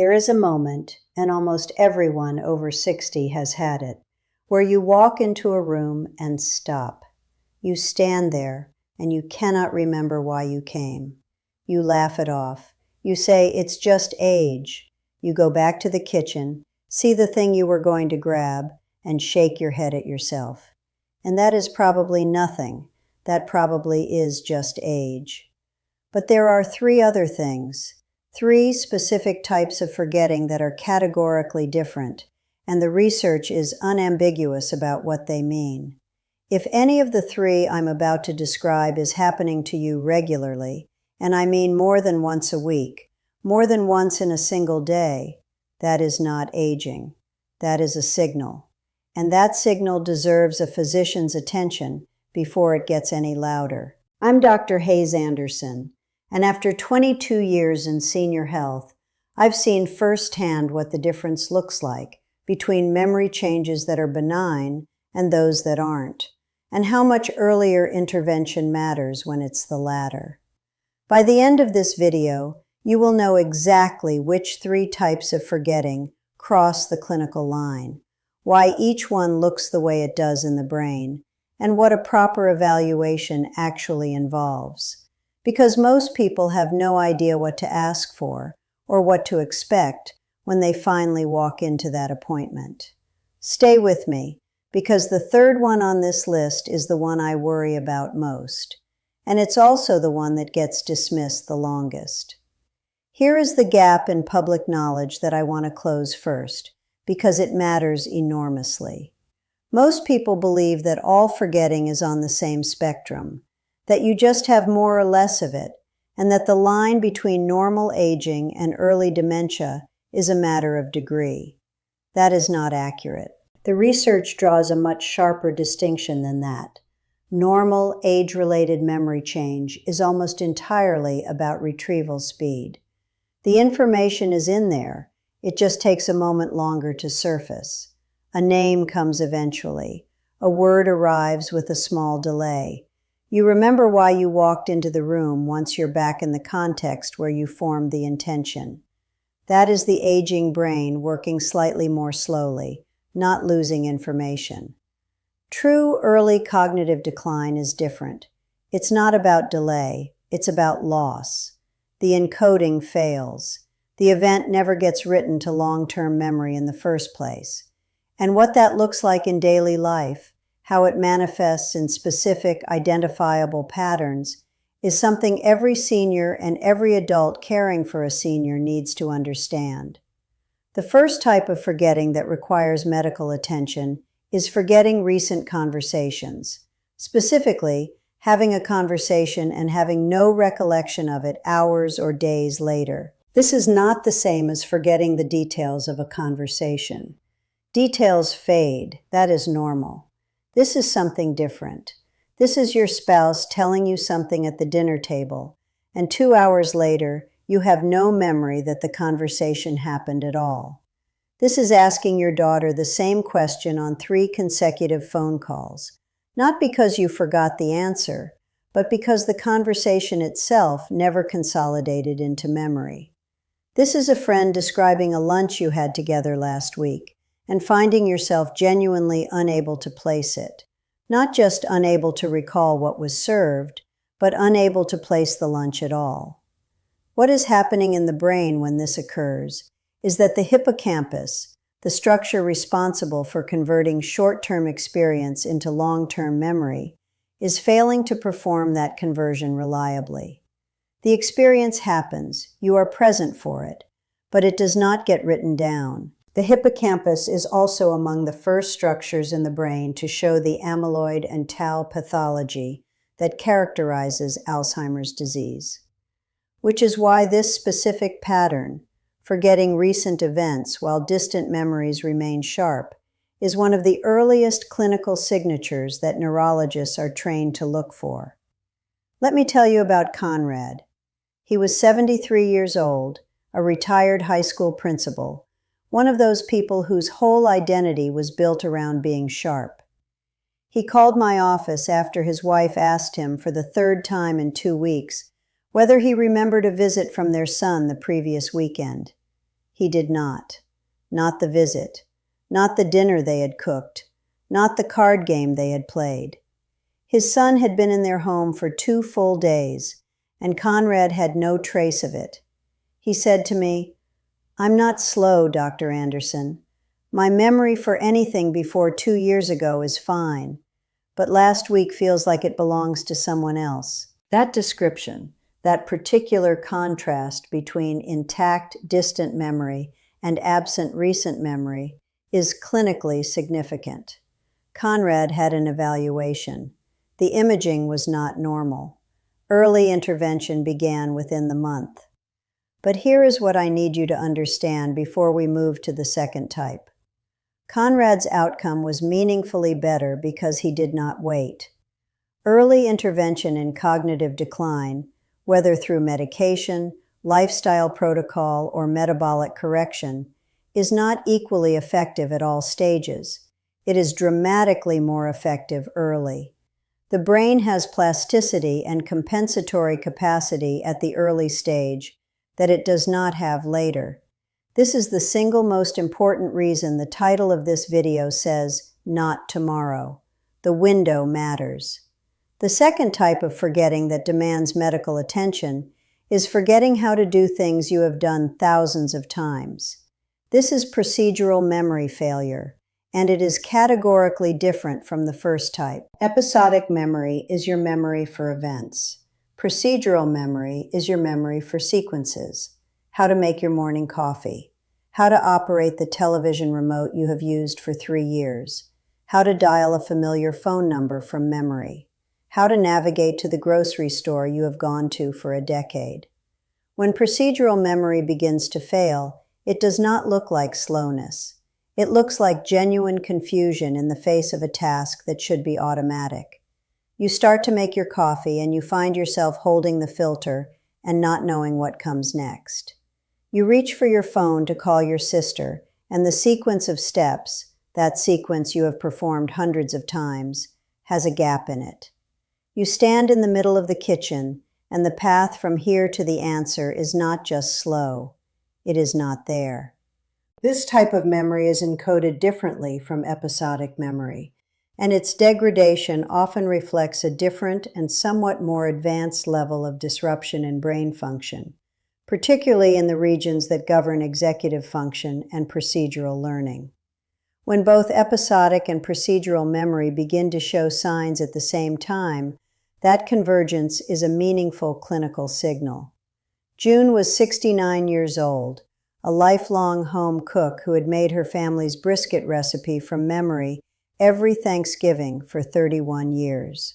There is a moment, and almost everyone over 60 has had it, where you walk into a room and stop. You stand there, and you cannot remember why you came. You laugh it off. You say, "It's just age." You go back to the kitchen, see the thing you were going to grab, and shake your head at yourself. And that is probably nothing. That probably is just age. But there are three other things. Three specific types of forgetting that are categorically different, and the research is unambiguous about what they mean. If any of the three I'm about to describe is happening to you regularly, and I mean more than once a week, more than once in a single day, that is not aging. That is a signal. And that signal deserves a physician's attention before it gets any louder. I'm Dr. Hayes Anderson. And after 22 years in senior health, I've seen firsthand what the difference looks like between memory changes that are benign and those that aren't, and how much earlier intervention matters when it's the latter. By the end of this video, you will know exactly which three types of forgetting cross the clinical line, why each one looks the way it does in the brain, and what a proper evaluation actually involves. Because most people have no idea what to ask for or what to expect when they finally walk into that appointment. Stay with me, because the third one on this list is the one I worry about most, and it's also the one that gets dismissed the longest. Here is the gap in public knowledge that I want to close first, because it matters enormously. Most people believe that all forgetting is on the same spectrum, that you just have more or less of it, and that the line between normal aging and early dementia is a matter of degree. That is not accurate. The research draws a much sharper distinction than that. Normal age-related memory change is almost entirely about retrieval speed. The information is in there, it just takes a moment longer to surface. A name comes eventually. A word arrives with a small delay. You remember why you walked into the room once you're back in the context where you formed the intention. That is the aging brain working slightly more slowly, not losing information. True early cognitive decline is different. It's not about delay, it's about loss. The encoding fails. The event never gets written to long-term memory in the first place. And what that looks like in daily life, how it manifests in specific, identifiable patterns, is something every senior and every adult caring for a senior needs to understand. The first type of forgetting that requires medical attention is forgetting recent conversations. Specifically, having a conversation and having no recollection of it hours or days later. This is not the same as forgetting the details of a conversation. Details fade, that is normal. This is something different. This is your spouse telling you something at the dinner table, and 2 hours later, you have no memory that the conversation happened at all. This is asking your daughter the same question on 3 consecutive phone calls, not because you forgot the answer, but because the conversation itself never consolidated into memory. This is a friend describing a lunch you had together last week, and finding yourself genuinely unable to place it. Not just unable to recall what was served, but unable to place the lunch at all. What is happening in the brain when this occurs is that the hippocampus, the structure responsible for converting short-term experience into long-term memory, is failing to perform that conversion reliably. The experience happens, you are present for it, but it does not get written down. The hippocampus is also among the first structures in the brain to show the amyloid and tau pathology that characterizes Alzheimer's disease. Which is why this specific pattern, forgetting recent events while distant memories remain sharp, is one of the earliest clinical signatures that neurologists are trained to look for. Let me tell you about Conrad. He was 73 years old, a retired high school principal, one of those people whose whole identity was built around being sharp. He called my office after his wife asked him for the 3rd time in 2 weeks whether he remembered a visit from their son the previous weekend. He did not. Not the visit. Not the dinner they had cooked. Not the card game they had played. His son had been in their home for 2 full days, and Conrad had no trace of it. He said to me, "I'm not slow, Dr. Anderson. My memory for anything before 2 years ago is fine, but last week feels like it belongs to someone else." That description, that particular contrast between intact, distant memory and absent recent memory, is clinically significant. Conrad had an evaluation. The imaging was not normal. Early intervention began within the month. But here is what I need you to understand before we move to the second type. Conrad's outcome was meaningfully better because he did not wait. Early intervention in cognitive decline, whether through medication, lifestyle protocol, or metabolic correction, is not equally effective at all stages. It is dramatically more effective early. The brain has plasticity and compensatory capacity at the early stage that it does not have later. This is the single most important reason the title of this video says, "Not tomorrow." The window matters. The second type of forgetting that demands medical attention is forgetting how to do things you have done thousands of times. This is procedural memory failure, and it is categorically different from the first type. Episodic memory is your memory for events. Procedural memory is your memory for sequences. How to make your morning coffee. How to operate the television remote you have used for 3 years. How to dial a familiar phone number from memory. How to navigate to the grocery store you have gone to for a decade. When procedural memory begins to fail, it does not look like slowness. It looks like genuine confusion in the face of a task that should be automatic. You start to make your coffee and you find yourself holding the filter and not knowing what comes next. You reach for your phone to call your sister, and the sequence of steps, that sequence you have performed hundreds of times, has a gap in it. You stand in the middle of the kitchen, and the path from here to the answer is not just slow. It is not there. This type of memory is encoded differently from episodic memory, and its degradation often reflects a different and somewhat more advanced level of disruption in brain function, particularly in the regions that govern executive function and procedural learning. When both episodic and procedural memory begin to show signs at the same time, that convergence is a meaningful clinical signal. June was 69 years old, a lifelong home cook who had made her family's brisket recipe from memory every Thanksgiving for 31 years.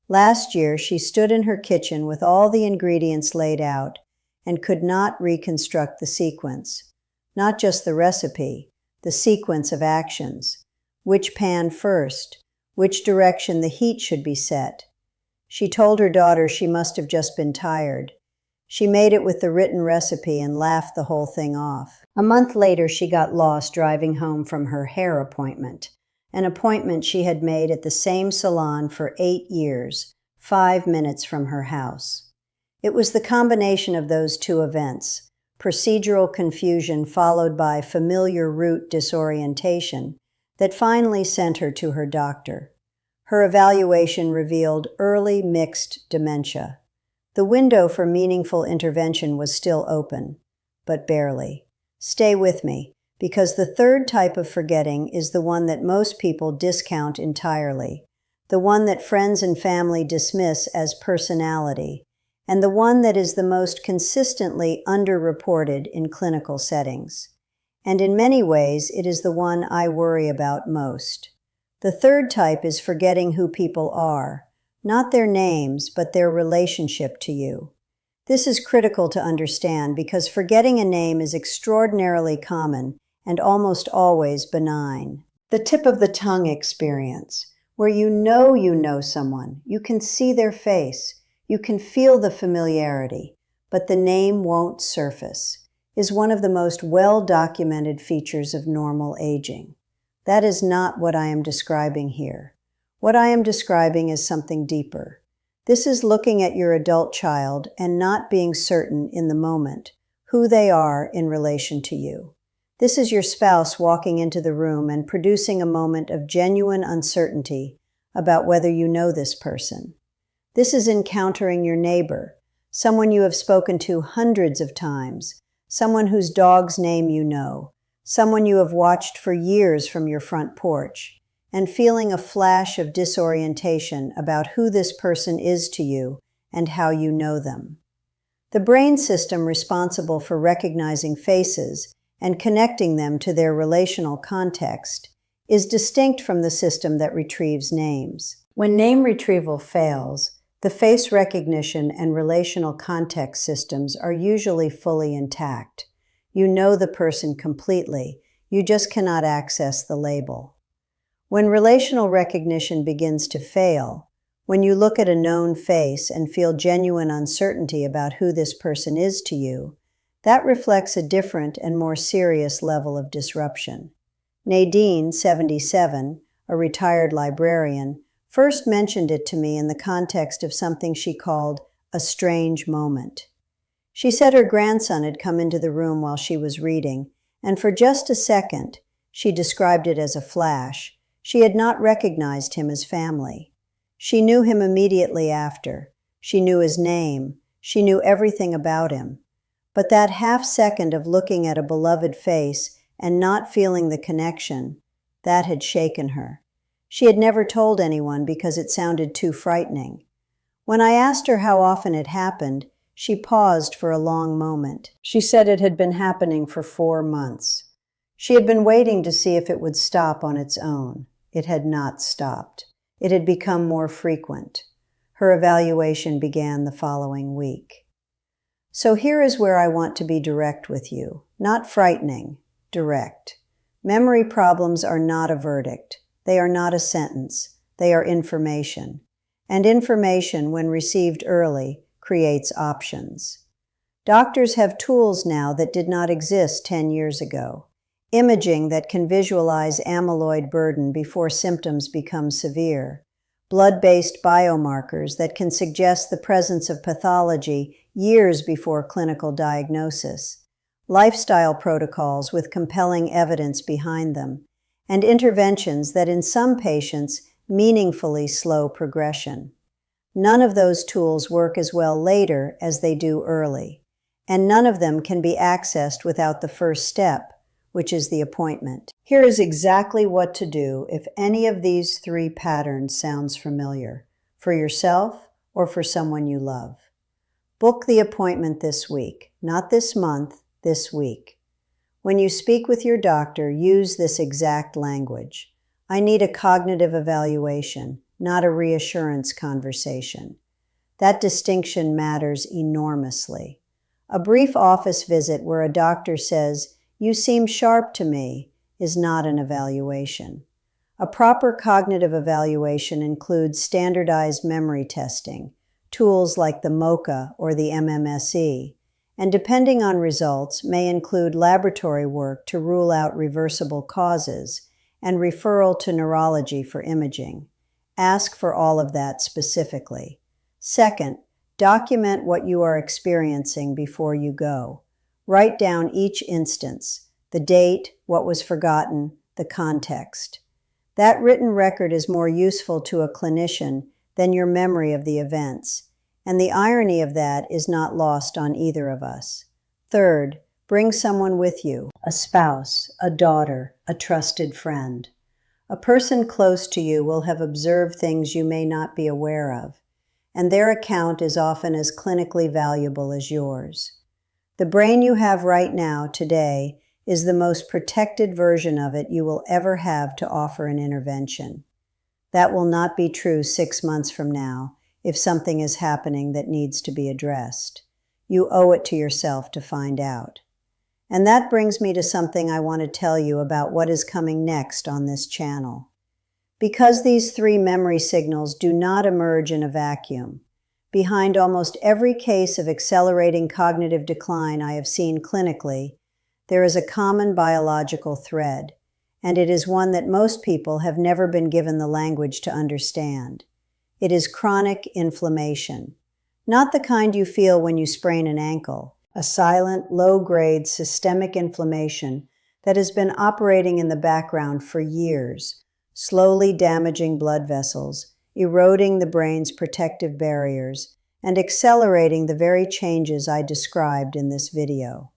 Last year, she stood in her kitchen with all the ingredients laid out and could not reconstruct the sequence. Not just the recipe, the sequence of actions. Which pan first? Which direction the heat should be set? She told her daughter she must have just been tired. She made it with the written recipe and laughed the whole thing off. A month later, she got lost driving home from her hair appointment, an appointment she had made at the same salon for 8 years, 5 minutes from her house. It was the combination of those two events, procedural confusion followed by familiar route disorientation, that finally sent her to her doctor. Her evaluation revealed early mixed dementia. The window for meaningful intervention was still open, but barely. Stay with me, because the third type of forgetting is the one that most people discount entirely, the one that friends and family dismiss as personality, and the one that is the most consistently underreported in clinical settings. And in many ways, it is the one I worry about most. The third type is forgetting who people are, not their names, but their relationship to you. This is critical to understand because forgetting a name is extraordinarily common and almost always benign. The tip of the tongue experience, where you know someone, you can see their face, you can feel the familiarity, but the name won't surface, is one of the most well-documented features of normal aging. That is not what I am describing here. What I am describing is something deeper. This is looking at your adult child and not being certain in the moment who they are in relation to you. This is your spouse walking into the room and producing a moment of genuine uncertainty about whether you know this person. This is encountering your neighbor, someone you have spoken to hundreds of times, someone whose dog's name you know, someone you have watched for years from your front porch, and feeling a flash of disorientation about who this person is to you and how you know them. The brain system responsible for recognizing faces and connecting them to their relational context is distinct from the system that retrieves names. When name retrieval fails, the face recognition and relational context systems are usually fully intact. You know the person completely, you just cannot access the label. When relational recognition begins to fail, when you look at a known face and feel genuine uncertainty about who this person is to you, that reflects a different and more serious level of disruption. Nadine, 77, a retired librarian, first mentioned it to me in the context of something she called a strange moment. She said her grandson had come into the room while she was reading, and for just a second, she described it as a flash, she had not recognized him as family. She knew him immediately after. She knew his name. She knew everything about him. But that half second of looking at a beloved face and not feeling the connection, that had shaken her. She had never told anyone because it sounded too frightening. When I asked her how often it happened, she paused for a long moment. She said it had been happening for 4 months. She had been waiting to see if it would stop on its own. It had not stopped. It had become more frequent. Her evaluation began the following week. So here is where I want to be direct with you. Not frightening, direct. Memory problems are not a verdict. They are not a sentence. They are information. And information, when received early, creates options. Doctors have tools now that did not exist 10 years ago. Imaging that can visualize amyloid burden before symptoms become severe. Blood-based biomarkers that can suggest the presence of pathology years before clinical diagnosis. Lifestyle protocols with compelling evidence behind them. And interventions that in some patients meaningfully slow progression. None of those tools work as well later as they do early, and none of them can be accessed without the first step, which is the appointment. Here is exactly what to do if any of these 3 patterns sounds familiar, for yourself or for someone you love. Book the appointment this week, not this month, this week. When you speak with your doctor, use this exact language. I need a cognitive evaluation, not a reassurance conversation. That distinction matters enormously. A brief office visit where a doctor says, "You seem sharp to me," is not an evaluation. A proper cognitive evaluation includes standardized memory testing, tools like the MoCA or the MMSE, and depending on results, may include laboratory work to rule out reversible causes and referral to neurology for imaging. Ask for all of that specifically. Second, document what you are experiencing before you go. Write down each instance, the date, what was forgotten, the context. That written record is more useful to a clinician than your memory of the events, and the irony of that is not lost on either of us. Third, bring someone with you, a spouse, a daughter, a trusted friend. A person close to you will have observed things you may not be aware of, and their account is often as clinically valuable as yours. The brain you have right now, today, is the most protected version of it you will ever have to offer an intervention. That will not be true 6 months from now if something is happening that needs to be addressed. You owe it to yourself to find out. And that brings me to something I want to tell you about what is coming next on this channel. Because these 3 memory signals do not emerge in a vacuum, behind almost every case of accelerating cognitive decline I have seen clinically, there is a common biological thread, and it is one that most people have never been given the language to understand. It is chronic inflammation. Not the kind you feel when you sprain an ankle, a silent, low-grade systemic inflammation that has been operating in the background for years, slowly damaging blood vessels, eroding the brain's protective barriers, and accelerating the very changes I described in this video.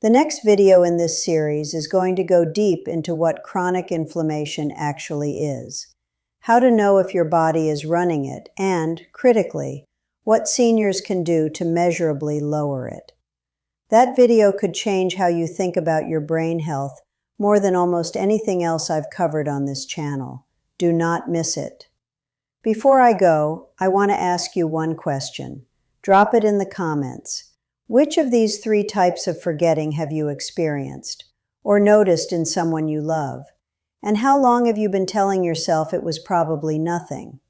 The next video in this series is going to go deep into what chronic inflammation actually is, how to know if your body is running it, and, critically, what seniors can do to measurably lower it. That video could change how you think about your brain health more than almost anything else I've covered on this channel. Do not miss it. Before I go, I want to ask you one question. Drop it in the comments. Which of these 3 types of forgetting have you experienced or noticed in someone you love? And how long have you been telling yourself it was probably nothing?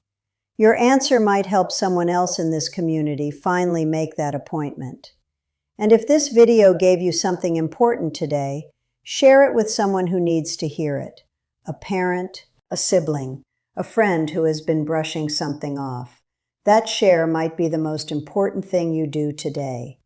Your answer might help someone else in this community finally make that appointment. And if this video gave you something important today, share it with someone who needs to hear it. A parent, a sibling, a friend who has been brushing something off. That share might be the most important thing you do today.